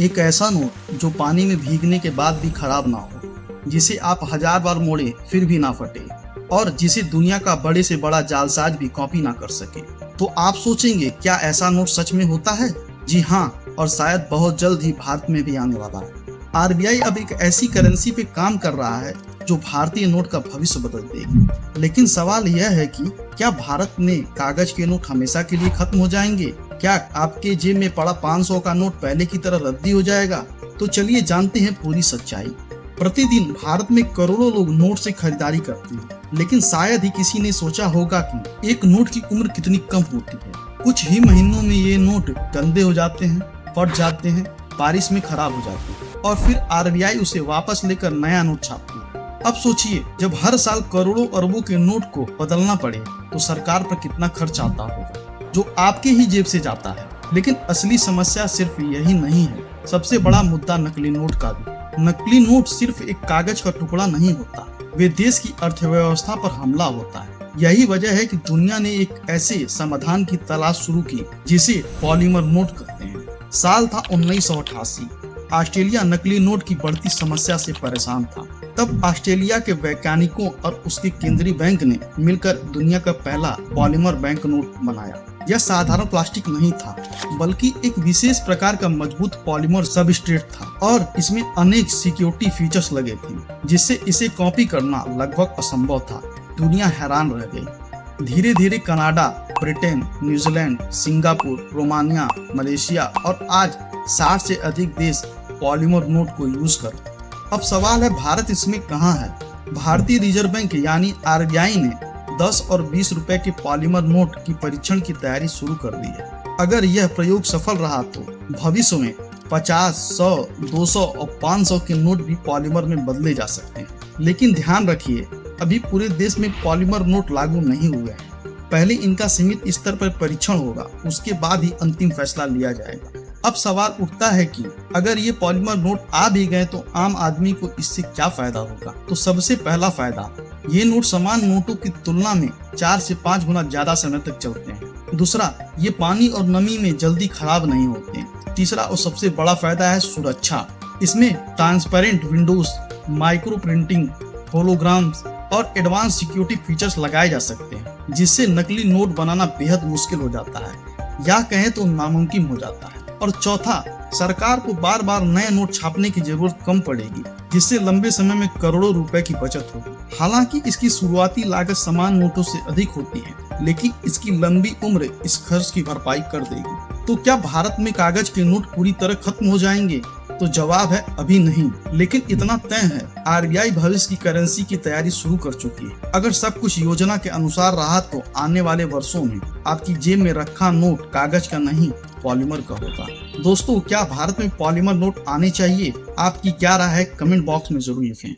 एक ऐसा नोट जो पानी में भीगने के बाद भी खराब ना हो, जिसे आप 1000 बार मोड़े फिर भी ना फटे और जिसे दुनिया का बड़े से बड़ा जालसाज भी कॉपी ना कर सके। तो आप सोचेंगे क्या ऐसा नोट सच में होता है? जी हाँ, और शायद बहुत जल्द ही भारत में भी आने वाला है। आरबीआई अब एक ऐसी करेंसी पे काम कर रहा है जो भारतीय नोट का भविष्य बदल देगी। लेकिन सवाल यह है कि क्या भारत में कागज के नोट हमेशा के लिए खत्म हो जाएंगे? क्या आपके जेब में पड़ा 500 का नोट पहले की तरह रद्दी हो जाएगा? तो चलिए जानते हैं पूरी सच्चाई। प्रतिदिन भारत में करोड़ों लोग नोट से खरीदारी करते हैं, लेकिन शायद ही किसी ने सोचा होगा कि एक नोट की उम्र कितनी कम होती है। कुछ ही महीनों में ये नोट गंदे हो जाते हैं, फट जाते हैं, बारिश में खराब हो जाते हैं और फिर आरबीआई उसे वापस लेकर नया नोट छापती है। अब सोचिए, जब हर साल करोड़ों अरबों के नोट को बदलना पड़े तो सरकार पर कितना खर्च आता होगा, जो आपके ही जेब से जाता है। लेकिन असली समस्या सिर्फ यही नहीं है। सबसे बड़ा मुद्दा नकली नोट का भी। नकली नोट सिर्फ एक कागज का टुकड़ा नहीं होता, वे देश की अर्थव्यवस्था पर हमला होता है। यही वजह है कि दुनिया ने एक ऐसे समाधान की तलाश शुरू की जिसे पॉलीमर नोट कहते हैं। साल था 1988। ऑस्ट्रेलिया नकली नोट की बढ़ती समस्या से परेशान था। तब ऑस्ट्रेलिया के वैज्ञानिकों और उसके केंद्रीय बैंक ने मिलकर दुनिया का पहला पॉलीमर बैंक नोट बनाया। यह साधारण प्लास्टिक नहीं था, बल्कि एक विशेष प्रकार का मजबूत पॉलीमर सबस्ट्रेट था और इसमें अनेक सिक्योरिटी फीचर्स लगे थे, जिससे इसे कॉपी करना लगभग असंभव था। दुनिया हैरान रह गई। धीरे धीरे Canada, Britain, New Zealand, Singapore, Romania, Malaysia और आज 60 से अधिक देश पॉलीमर नोट को यूज कर। अब सवाल है, भारत इसमें कहाँ है? भारतीय रिजर्व बैंक यानी आरबीआई ने 10 और 20 रुपए के पॉलीमर नोट की परीक्षण की तैयारी शुरू कर दी है। अगर यह प्रयोग सफल रहा तो भविष्य में 50, 100, 200 और 500 के नोट भी पॉलीमर में बदले जा सकते हैं। लेकिन ध्यान रखिए, अभी पूरे देश में पॉलीमर नोट लागू नहीं हुए हैं। पहले इनका सीमित स्तर पर परीक्षण होगा, उसके बाद ही अंतिम फैसला लिया जाएगा। अब सवाल उठता है कि अगर ये पॉलीमर नोट आ भी गए तो आम आदमी को इससे क्या फायदा होगा? तो सबसे पहला फायदा, ये नोट समान नोटों की तुलना में 4 से 5 गुना ज्यादा समय तक चलते हैं। दूसरा, ये पानी और नमी में जल्दी खराब नहीं होते। तीसरा और सबसे बड़ा फायदा है सुरक्षा। इसमें transparent Windows, micro printing, holograms और एडवांस सिक्योरिटी फीचर्स लगाए जा सकते हैं, जिससे नकली नोट बनाना बेहद मुश्किल हो जाता है, या कहें तो नामुमकिन हो जाता है। और चौथा, सरकार को बार बार नए नोट छापने की जरूरत कम पड़ेगी, जिससे लंबे समय में करोड़ों रुपए की बचत होगी। हालांकि इसकी शुरुआती लागत समान नोटों से अधिक होती है, लेकिन इसकी लंबी उम्र इस खर्च की भरपाई कर देगी। तो क्या भारत में कागज के नोट पूरी तरह खत्म हो जाएंगे? तो जवाब है अभी नहीं, लेकिन इतना तय है, आरबीआई भविष्य की करेंसी की तैयारी शुरू कर चुकी है। अगर सब कुछ योजना के अनुसार रहा तो आने वाले वर्षों में आपकी जेब में रखा नोट कागज का नहीं, पॉलीमर का होगा। दोस्तों, क्या भारत में पॉलीमर नोट आने चाहिए? आपकी क्या राय है? कमेंट बॉक्स में जरूर लिखें।